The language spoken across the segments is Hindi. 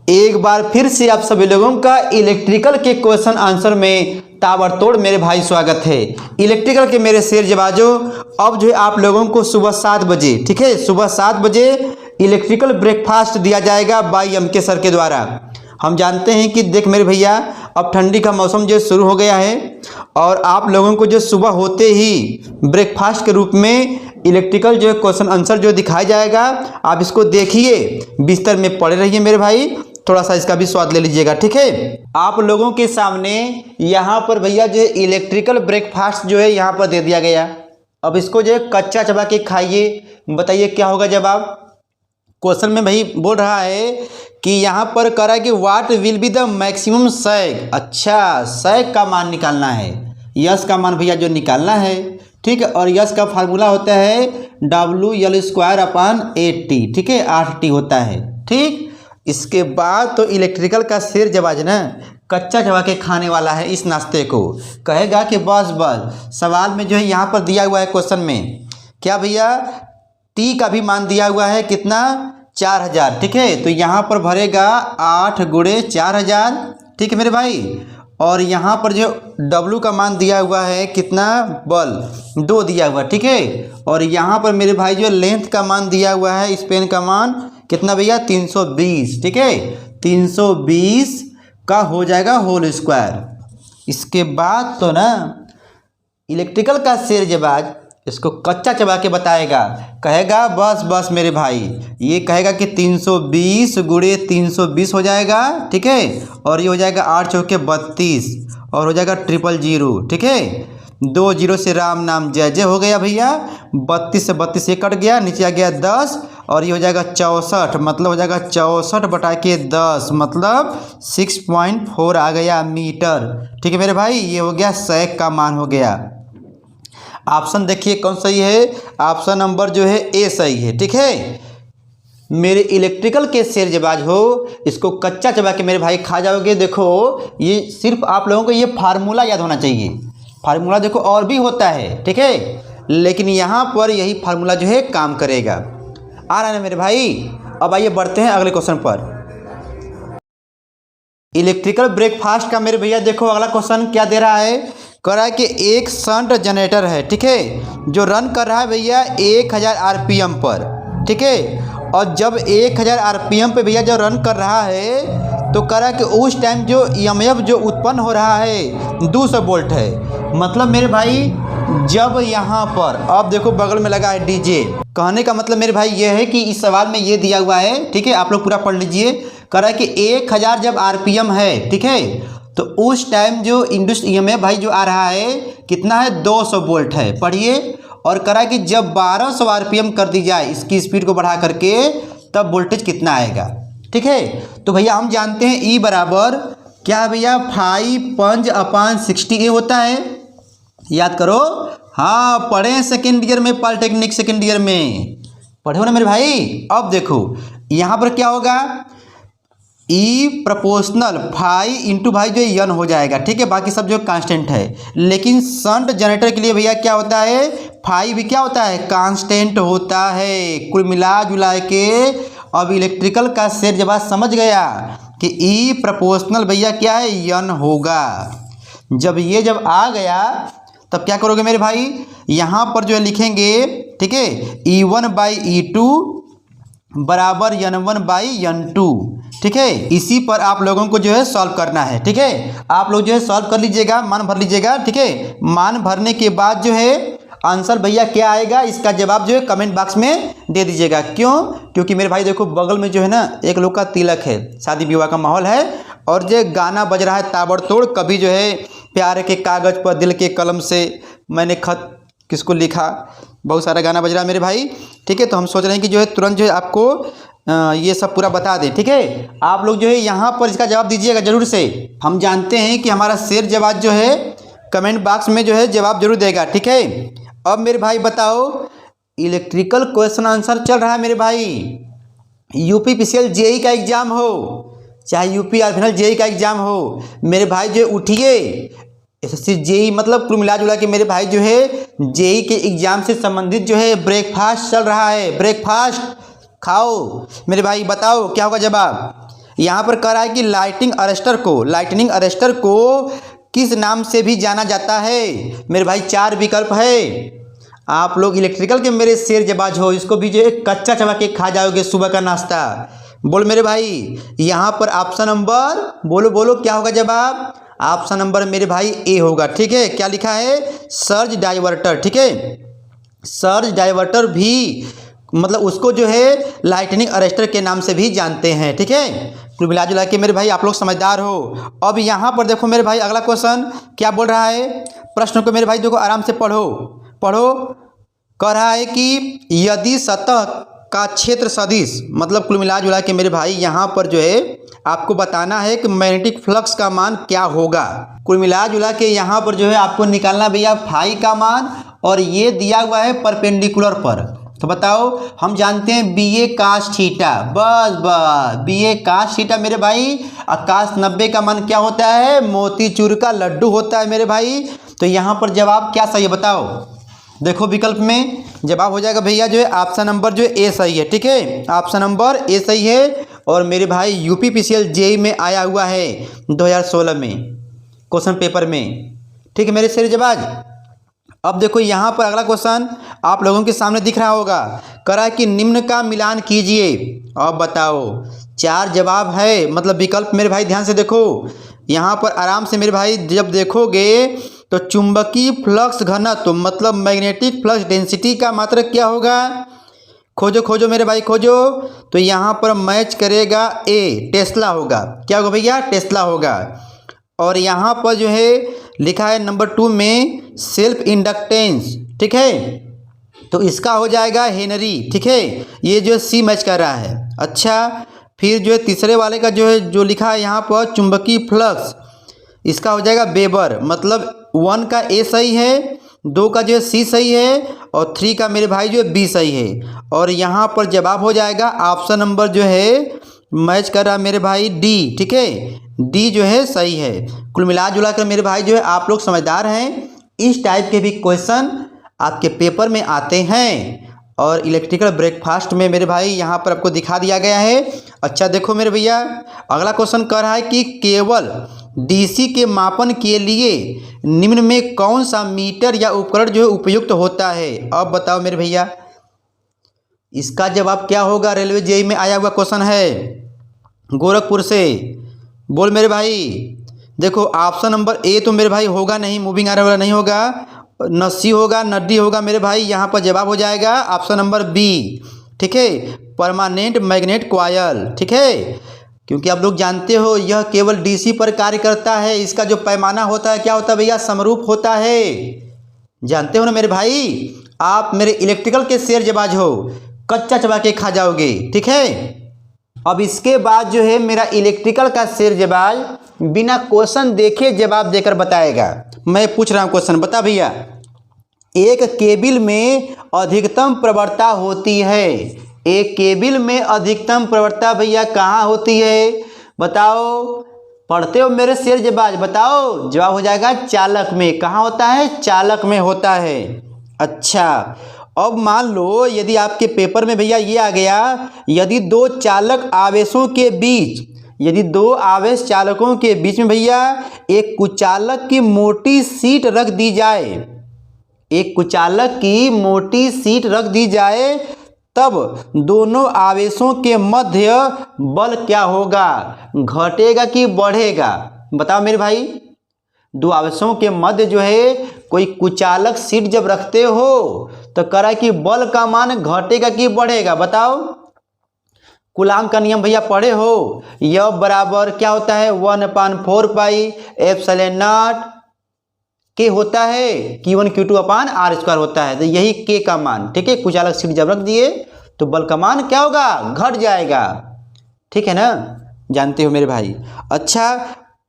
एक बार फिर से आप सभी लोगों का इलेक्ट्रिकल के क्वेश्चन आंसर में ताबड़तोड़ मेरे भाई स्वागत है। इलेक्ट्रिकल के मेरे शेर जवाजो, अब जो है आप लोगों को सुबह 7 बजे, ठीक है, सुबह 7 बजे इलेक्ट्रिकल ब्रेकफास्ट दिया जाएगा बाई एम के सर के द्वारा। हम जानते हैं कि देख मेरे भैया, अब ठंडी का मौसम जो शुरू हो गया है और आप लोगों को जो सुबह होते ही ब्रेकफास्ट के रूप में इलेक्ट्रिकल जो क्वेश्चन आंसर जो दिखाया जाएगा, आप इसको देखिए, बिस्तर में पड़े रहिए मेरे भाई, थोड़ा सा इसका भी स्वाद ले लीजिएगा, ठीक है। आप लोगों के सामने यहाँ पर भैया जो इलेक्ट्रिकल ब्रेकफास्ट जो है यहाँ पर दे दिया गया। अब इसको जो है कच्चा चबा के खाइए, बताइए क्या होगा जवाब। क्वेश्चन में भाई बोल रहा है कि यहाँ पर कह रहा है कि what will be the maximum sag. अच्छा, सैग का मान निकालना है, यस का मान भैया जो निकालना है, ठीक है। और यस का फार्मूला होता है WL²/8T, ठीक है, 8T होता है, ठीक। इसके बाद तो इलेक्ट्रिकल का शेर जवाज ना कच्चा चबा के खाने वाला है इस नाश्ते को। कहेगा कि बस सवाल में जो है यहाँ पर दिया हुआ है क्वेश्चन में क्या भैया, टी का भी मान दिया हुआ है कितना, 4000, ठीक है। तो यहाँ पर भरेगा 8 × 4000, ठीक है मेरे भाई। और यहाँ पर जो W का मान दिया हुआ है कितना, बल 2 दिया हुआ, ठीक है। और यहाँ पर मेरे भाई जो लेंथ का मान दिया हुआ है, इस पेन का मान कितना भैया, 320, ठीक है, 320 का हो जाएगा होल स्क्वायर। इसके बाद तो ना इलेक्ट्रिकल का शेर जवाज इसको कच्चा चबा के बताएगा। कहेगा बस मेरे भाई, ये कहेगा कि 320 × 320 हो जाएगा, ठीक है। और ये हो जाएगा 8 चौके 32 और हो जाएगा 000, ठीक है। 2 0 से राम नाम जय जय हो गया भैया। 32 से 32 ये कट गया, नीचे आ गया 10 और ये हो जाएगा 64, मतलब हो जाएगा 64/10, मतलब 6.4 आ गया मीटर, ठीक है मेरे भाई। ये हो गया सैग का मान हो गया। ऑप्शन देखिए कौन सही है, ऑप्शन नंबर जो है ए सही है, ठीक है। मेरे इलेक्ट्रिकल के शेर जवाज हो, इसको कच्चा चबा के मेरे भाई खा जाओगे। देखो ये सिर्फ आप लोगों को ये फार्मूला याद होना चाहिए, फार्मूला देखो और भी होता है, ठीक है, लेकिन यहाँ पर यही फार्मूला जो है काम करेगा। आ रहा है ना मेरे भाई। अब आइए बढ़ते हैं अगले क्वेश्चन पर। इलेक्ट्रिकल ब्रेकफास्ट का मेरे भैया देखो अगला क्वेश्चन क्या दे रहा है, कह रहा है कि एक शंट जनरेटर है, ठीक है, जो रन कर रहा है भैया 1000 RPM पर, ठीक है। और जब 1000 RPM पे भैया जो रन कर रहा है तो कह रहा है कि उस टाइम जो EMF जो उत्पन्न हो रहा है 200 वोल्ट है। मतलब मेरे भाई जब यहाँ पर अब देखो बगल में लगा है DJ, कहने का मतलब मेरे भाई ये है कि इस सवाल में ये दिया हुआ है, ठीक है, आप लोग पूरा पढ़ लीजिए। कह रहा है कि 1000 जब RPM है, ठीक है, तो उस टाइम जो इंड्यूस्ड EMF भाई जो आ रहा है कितना है, 200 वोल्ट है, पढ़िए। और करा कि जब 1200 RPM कर दी जाए इसकी स्पीड को बढ़ा करके, तब वोल्टेज कितना आएगा, ठीक है। तो भैया हम जानते हैं E बराबर क्या है भैया, 5/60A होता है, याद करो। हाँ पढ़े सेकेंड ईयर में, पॉलिटेक्निक सेकेंड ईयर में पढ़े हो ना मेरे भाई। अब देखो यहाँ पर क्या होगा, E प्रोपोर्शनल 5 × भाई जो यन हो जाएगा, ठीक है, बाकी सब जो कांस्टेंट है। लेकिन शंट जनरेटर के लिए भैया क्या होता है, 5 भी क्या होता है, कांस्टेंट होता है। कुल मिला जुला के अब इलेक्ट्रिकल का शेर जवाब समझ गया कि E प्रोपोर्शनल भैया क्या है, यन होगा। जब आ गया तब क्या करोगे मेरे भाई, यहाँ पर जो है लिखेंगे, ठीक है, E1/E2 बराबर N1/N2, ठीक है। इसी पर आप लोगों को जो है सॉल्व करना है, ठीक है। आप लोग जो है सॉल्व कर लीजिएगा, मान भर लीजिएगा, ठीक है। मान भरने के बाद जो है आंसर भैया क्या आएगा, इसका जवाब जो है कमेंट बॉक्स में दे दीजिएगा। क्यों, क्योंकि मेरे भाई देखो बगल में जो है ना एक लोग का तिलक है, शादी विवाह का माहौल है, और जो गाना बज रहा है ताबड़तोड़। कभी जो है प्यार के कागज़ पर दिल के कलम से मैंने खत किसको लिखा, बहुत सारा गाना बज रहा है मेरे भाई, ठीक है। तो हम सोच रहे हैं कि जो है तुरंत जो है आपको ये सब पूरा बता दें, ठीक है। आप लोग जो है यहाँ पर इसका जवाब दीजिएगा जरूर से। हम जानते हैं कि हमारा शेर जवाब जो है कमेंट बॉक्स में जो है जवाब जरूर देगा, ठीक है। अब मेरे भाई बताओ, इलेक्ट्रिकल क्वेश्चन आंसर चल रहा है मेरे भाई। UPPCL JEE का एग्जाम हो, चाहे UP फाइनल JEE का एग्जाम हो, मेरे भाई जो उठिए। SSC JEE मतलब कुल मिला जुला के मेरे भाई जो है JEE के एग्जाम से संबंधित जो है ब्रेकफास्ट चल रहा है, ब्रेकफास्ट खाओ मेरे भाई। बताओ क्या होगा जवाब, यहाँ पर कह रहा है कि लाइटनिंग अरेस्टर को किस नाम से भी जाना जाता है। मेरे भाई 4 विकल्प है। आप लोग इलेक्ट्रिकल के मेरे शेर जबाज हो, इसको भी जो है कच्चा चबा के खा जाओगे सुबह का नाश्ता। बोल मेरे भाई, यहाँ पर ऑप्शन नंबर बोलो बोलो क्या होगा जवाब। ऑप्शन नंबर मेरे भाई ए होगा। ठीक है, क्या लिखा है, सर्ज डाइवर्टर। ठीक है, सर्ज डाइवर्टर भी मतलब उसको जो है लाइटनिंग अरेस्टर के नाम से भी जानते हैं। ठीक है, कुल मिला जुला के मेरे भाई आप लोग समझदार हो। अब यहाँ पर देखो मेरे भाई अगला क्वेश्चन क्या बोल रहा है, प्रश्न को मेरे भाई देखो आराम से पढ़ो। कह रहा है कि यदि सतह का क्षेत्र सदिश, मतलब कुल मिला जुला के मेरे भाई यहाँ पर जो है आपको बताना है कि मैग्नेटिक फ्लक्स का मान क्या होगा। कुल मिला जुला के यहाँ पर जो है आपको निकालना भैया फाई का मान, और ये दिया हुआ है परपेंडिकुलर पर। तो बताओ, हम जानते हैं बी ए कास थीटा, बस बी ए कास थीटा मेरे भाई। आकाश 90 का मान क्या होता है, मोतीचूर का लड्डू होता है मेरे भाई। तो यहाँ पर जवाब क्या सही है बताओ। देखो विकल्प में जवाब हो जाएगा भैया जो है ऑप्शन नंबर जो है ए सही है। ठीक है, ऑप्शन नंबर ए सही है। और मेरे भाई यूपीपीसीएल जेई में आया हुआ है 2016 में क्वेश्चन पेपर में। ठीक है मेरे शेर जबाज। अब देखो यहाँ पर अगला क्वेश्चन आप लोगों के सामने दिख रहा होगा, करा कि निम्न का मिलान कीजिए। अब बताओ, 4 जवाब है, मतलब विकल्प मेरे भाई ध्यान से देखो। यहाँ पर आराम से मेरे भाई जब देखोगे तो चुंबकीय फ्लक्स घनत्व मतलब मैग्नेटिक फ्लक्स डेंसिटी का मात्रक क्या होगा, खोजो मेरे भाई खोजो। तो यहाँ पर मैच करेगा ए, टेस्ला होगा। क्या होगा भैया, टेस्ला होगा। और यहाँ पर जो है लिखा है नंबर 2 में सेल्फ इंडक्टेंस। ठीक है, तो इसका हो जाएगा हेनरी। ठीक है, ये जो सी मैच कर रहा है। अच्छा, फिर जो है तीसरे वाले का जो है जो लिखा है यहाँ पर चुंबकीय फ्लक्स, इसका हो जाएगा वेबर। मतलब 1 का ए सही है, 2 का जो है सी सही है, और 3 का मेरे भाई जो है बी सही है। और यहाँ पर जवाब हो जाएगा ऑप्शन नंबर जो है मैच कर रहा मेरे भाई डी। ठीक है, डी जो है सही है। कुल मिला जुला कर मेरे भाई जो है आप लोग समझदार हैं। इस टाइप के भी क्वेश्चन आपके पेपर में आते हैं, और इलेक्ट्रिकल ब्रेकफास्ट में मेरे भाई यहाँ पर आपको दिखा दिया गया है। अच्छा देखो मेरे भैया, अगला क्वेश्चन कह रहा है कि केवल डीसी के मापन के लिए निम्न में कौन सा मीटर या उपकरण जो है उपयुक्त होता है। अब बताओ मेरे भैया, इसका जवाब क्या होगा। रेलवे जेई में आया हुआ क्वेश्चन है गोरखपुर से। बोल मेरे भाई, देखो ऑप्शन नंबर ए तो मेरे भाई होगा नहीं, मूविंग आयरन वाला नहीं होगा, न सी होगा न डी होगा मेरे भाई। यहाँ पर जवाब हो जाएगा ऑप्शन नंबर बी। ठीक है, परमानेंट मैग्नेट कॉयल। ठीक है, क्योंकि आप लोग जानते हो यह केवल डीसी पर कार्य करता है। इसका जो पैमाना होता है क्या होता है भैया, समरूप होता है। जानते हो ना मेरे भाई, आप मेरे इलेक्ट्रिकल के शेर जबाज हो, कच्चा चबा के खा जाओगे। ठीक है, अब इसके बाद जो है मेरा इलेक्ट्रिकल का शेर जबाज बिना क्वेश्चन देखे जवाब देकर बताएगा। मैं पूछ रहा हूँ क्वेश्चन, बता भैया। एक केबिल में अधिकतम प्रवणता होती है, एक केबिल में अधिकतम प्रवणता भैया कहाँ होती है बताओ। पढ़ते हो मेरे शेर जबाज, बताओ। जवाब हो जाएगा चालक में। कहाँ होता है, चालक में होता है। अच्छा, अब मान लो यदि आपके पेपर में भैया ये आ गया, यदि 2 चालक आवेशों के बीच, यदि 2 आवेश चालकों के बीच में भैया एक कुचालक की मोटी सीट रख दी जाए, एक कुचालक की मोटी सीट रख दी जाए, तब दोनों आवेशों के मध्य बल क्या होगा, घटेगा कि बढ़ेगा। बताओ मेरे भाई, 2 आवेशों के मध्य जो है कोई कुचालक सीट जब रखते हो तो करा कि बल का मान घटेगा कि बढ़ेगा। बताओ, कूलाम का नियम भैया पढ़े हो, यह बराबर क्या होता है 1/4 पाई एप्सिलॉन नॉट के होता है, Q1 Q2 अपान r² होता है। तो यही के का मान। ठीक है, कुचालक सीट जब रख दिए तो बल का मान क्या होगा, घट जाएगा। ठीक है ना, जानते हो मेरे भाई। अच्छा,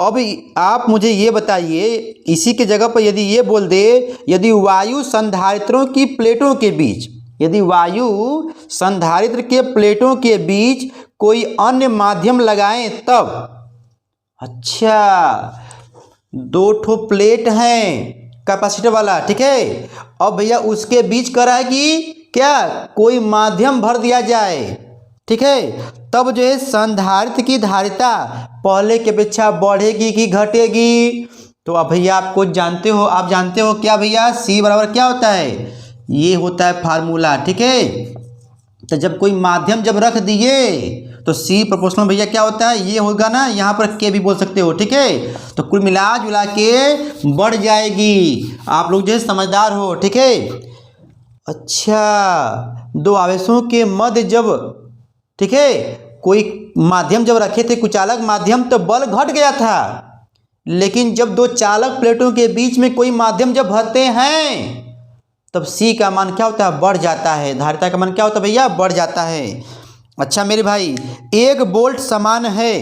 अब आप मुझे ये बताइए, इसी के जगह पर यदि ये बोल दे, यदि वायु संधारित्रों की प्लेटों के बीच, यदि वायु संधारित्र के प्लेटों के बीच कोई अन्य माध्यम लगाएं तब। अच्छा, 2 ठो प्लेट हैं कैपेसिटर वाला। ठीक है, अब भैया उसके बीच करा है कि क्या कोई माध्यम भर दिया जाए। ठीक है, तब जो है संधारित्र की धारिता पहले की अपेक्षा बढ़ेगी कि घटेगी। तो अब भैया आप जानते हो क्या भैया, C बराबर क्या होता है, ये होता है फार्मूला। ठीक है, तो जब कोई माध्यम जब रख दिए तो C प्रोपोर्शनल भैया क्या होता है, ये होगा ना, यहाँ पर K भी बोल सकते हो। ठीक है, तो कुल मिला जुला के बढ़ जाएगी। आप लोग जो है समझदार हो। ठीक है, अच्छा, दो आवेशों के मध्य जब, ठीक है, कोई माध्यम जब रखे थे कुचालक माध्यम, तो बल घट गया था। लेकिन जब दो चालक प्लेटों के बीच में कोई माध्यम जब भरते हैं तब C का मान क्या होता है, बढ़ जाता है। धारिता का मान क्या होता है भैया, बढ़ जाता है। अच्छा मेरे भाई, एक बोल्ट समान है,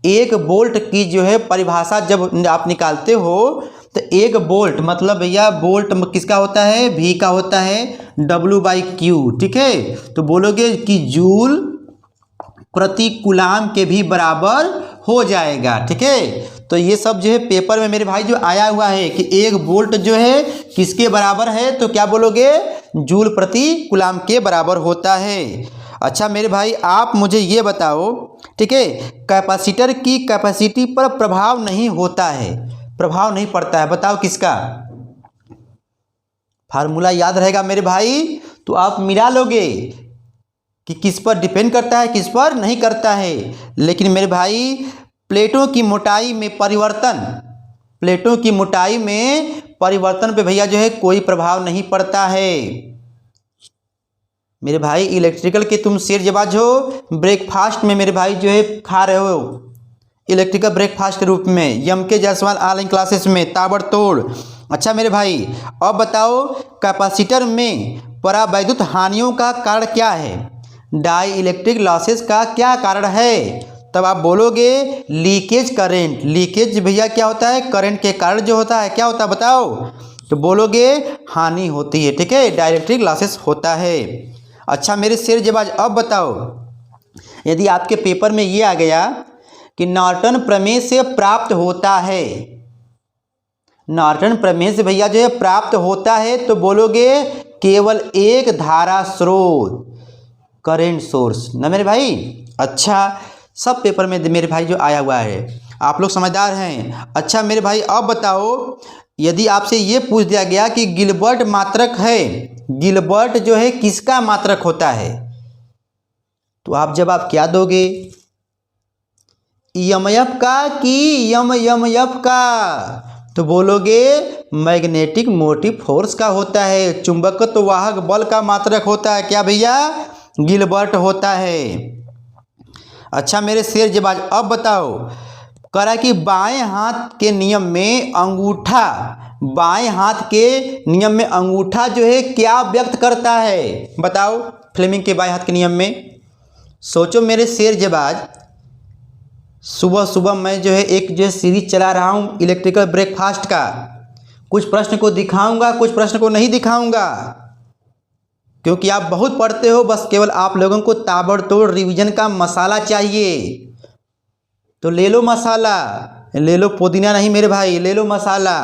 एक बोल्ट की जो है परिभाषा जब आप निकालते हो तो एक बोल्ट मतलब भैया बोल्ट किसका होता है, V का होता है, W/Q। ठीक है, तो बोलोगे कि जूल प्रति कूलाम के भी बराबर हो जाएगा। ठीक है, तो ये सब जो है पेपर में मेरे भाई जो आया हुआ है कि एक वोल्ट जो है किसके बराबर है, तो क्या बोलोगे, जूल प्रति कूलाम के बराबर होता है। अच्छा मेरे भाई आप मुझे ये बताओ, ठीक है, कैपेसिटर की कैपेसिटी पर प्रभाव नहीं होता है, प्रभाव नहीं पड़ता है, बताओ किसका। फार्मूला याद रहेगा मेरे भाई, तो आप मिला लोगे कि किस पर डिपेंड करता है, किस पर नहीं करता है। लेकिन मेरे भाई प्लेटों की मोटाई में परिवर्तन, प्लेटों की मोटाई में परिवर्तन पे भैया जो है कोई प्रभाव नहीं पड़ता है। मेरे भाई इलेक्ट्रिकल के तुम शेर जबाज हो, ब्रेकफास्ट में मेरे भाई जो है खा रहे हो इलेक्ट्रिकल ब्रेकफास्ट के रूप में, M.K. जायसवाल ऑनलाइन क्लासेस में ताबड़तोड़। अच्छा मेरे भाई अब बताओ कैपेसिटर में परावैद्युत हानियों का कारण क्या है, डाई इलेक्ट्रिक लॉसेस का क्या कारण है। तब आप बोलोगे लीकेज करंट। लीकेज भैया क्या होता है, करंट के कारण जो होता है, क्या होता है बताओ, तो बोलोगे हानि होती है। ठीक है, डाई इलेक्ट्रिक लॉसेस होता है। अच्छा मेरे शेर जबाज अब बताओ, यदि आपके पेपर में ये आ गया कि नॉर्टन प्रमेय से प्राप्त होता है, नॉर्टन प्रमेय से भैया जो है प्राप्त होता है, तो बोलोगे केवल एक धारा स्रोत, करेंट सोर्स ना मेरे भाई। अच्छा सब पेपर में मेरे भाई जो आया हुआ है, आप लोग समझदार हैं। अच्छा मेरे भाई अब बताओ, यदि आपसे ये पूछ दिया गया कि गिलबर्ट मात्रक है, गिलबर्ट जो है किसका मात्रक होता है, तो आप जवाब क्या दोगे, EMF का कि MMF का, तो बोलोगे मैग्नेटिक मोटिव फोर्स का होता है, चुंबकत्व वाहक बल का मात्रक होता है क्या भैया, गिलबर्ट होता है। अच्छा मेरे शेर जबाज अब बताओ, करा कि बाएं हाथ के नियम में अंगूठा, बाएं हाथ के नियम में अंगूठा जो है क्या व्यक्त करता है, बताओ फ्लेमिंग के बाएं हाथ के नियम में। सोचो मेरे शेर जबाज, सुबह सुबह मैं जो है एक जो है सीरीज चला रहा हूँ इलेक्ट्रिकल ब्रेकफास्ट का, कुछ प्रश्न को दिखाऊंगा कुछ प्रश्न को नहीं दिखाऊंगा, क्योंकि आप बहुत पढ़ते हो, बस केवल आप लोगों को ताबड़तोड़ रिवीजन का मसाला चाहिए। तो ले लो मसाला, ले लो पुदीना नहीं मेरे भाई, ले लो मसाला।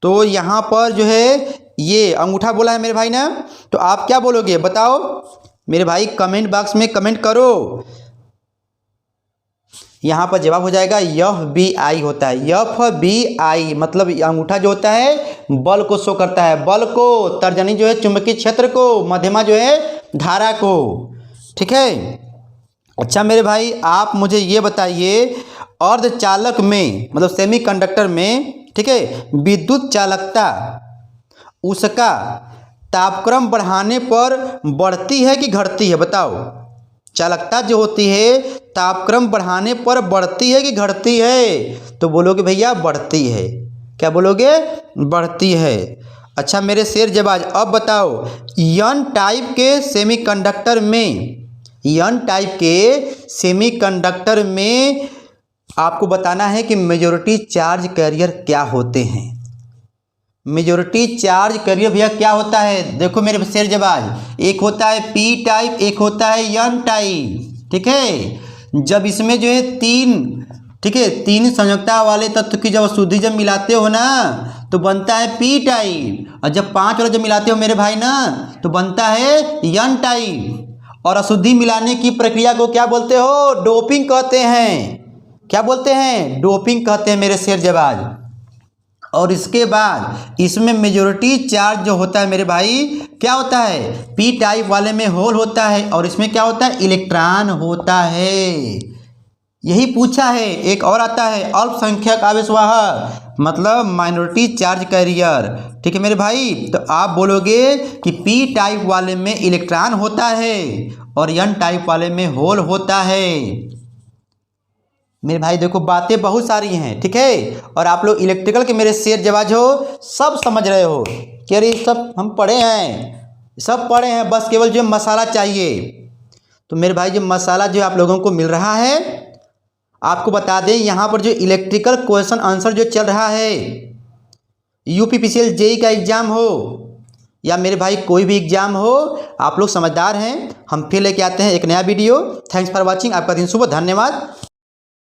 तो यहाँ पर जो है ये अंगूठा बोला है मेरे भाई ना, तो आप क्या बोलोगे बताओ मेरे भाई, कमेंट बॉक्स में कमेंट करो। यहाँ पर जवाब हो जाएगा FBI होता है, FBI मतलब अंगूठा जो होता है बल को शो करता है, बल को, तर्जनी जो है चुंबकीय क्षेत्र को, मध्यमा जो है धारा को। ठीक है, अच्छा मेरे भाई आप मुझे ये बताइए, अर्धचालक में मतलब सेमीकंडक्टर में, ठीक है, विद्युत चालकता उसका तापक्रम बढ़ाने पर बढ़ती है कि घटती है, बताओ। चालकता जो होती है तापक्रम बढ़ाने पर बढ़ती है कि घटती है, तो बोलोगे भैया बढ़ती है। क्या बोलोगे, बढ़ती है। अच्छा मेरे शेर जबाज अब बताओ, N टाइप के सेमीकंडक्टर में, N टाइप के सेमीकंडक्टर में आपको बताना है कि मेजॉरिटी चार्ज कैरियर क्या होते हैं। मेजॉरिटी चार्ज कैरियर भैया क्या होता है, देखो मेरे शेर जबाज, एक होता है P टाइप, एक होता है N टाइप। ठीक है, जब इसमें जो है तीन, ठीक है, तीन संयोजकता वाले तत्व की जब अशुद्धि जब मिलाते हो ना तो बनता है P टाइप, और जब 5 वाला जब मिलाते हो मेरे भाई ना तो बनता है N टाइप। और अशुद्धि मिलाने की प्रक्रिया को क्या बोलते हो? डोपिंग कहते हैं। क्या बोलते हैं? डोपिंग कहते हैं मेरे शेर जवाज। और इसके बाद इसमें मेजोरिटी चार्ज जो होता है मेरे भाई, क्या होता है? पी टाइप वाले में होल होता है और इसमें क्या होता है? इलेक्ट्रॉन होता है। यही पूछा है। एक और आता है अल्पसंख्यक आवेशवाहक, मतलब माइनॉरिटी चार्ज कैरियर। ठीक है मेरे भाई, तो आप बोलोगे कि पी टाइप वाले में इलेक्ट्रॉन होता है और एन टाइप वाले में होल होता है। मेरे भाई देखो बातें बहुत सारी हैं, ठीक है, और आप लोग इलेक्ट्रिकल के मेरे शेर जवाज हो, सब समझ रहे हो कि अरे सब हम पढ़े हैं, सब पढ़े हैं, बस केवल जो मसाला चाहिए। तो मेरे भाई जो मसाला जो आप लोगों को मिल रहा है, आपको बता दें यहाँ पर जो इलेक्ट्रिकल क्वेश्चन आंसर जो चल रहा है, यूपीपीसीएल जेई का एग्जाम हो या मेरे भाई कोई भी एग्जाम हो, आप लोग समझदार हैं। हम फिर लेके आते हैं एक नया वीडियो। Thanks for watching. आपका दिन शुभ, धन्यवाद।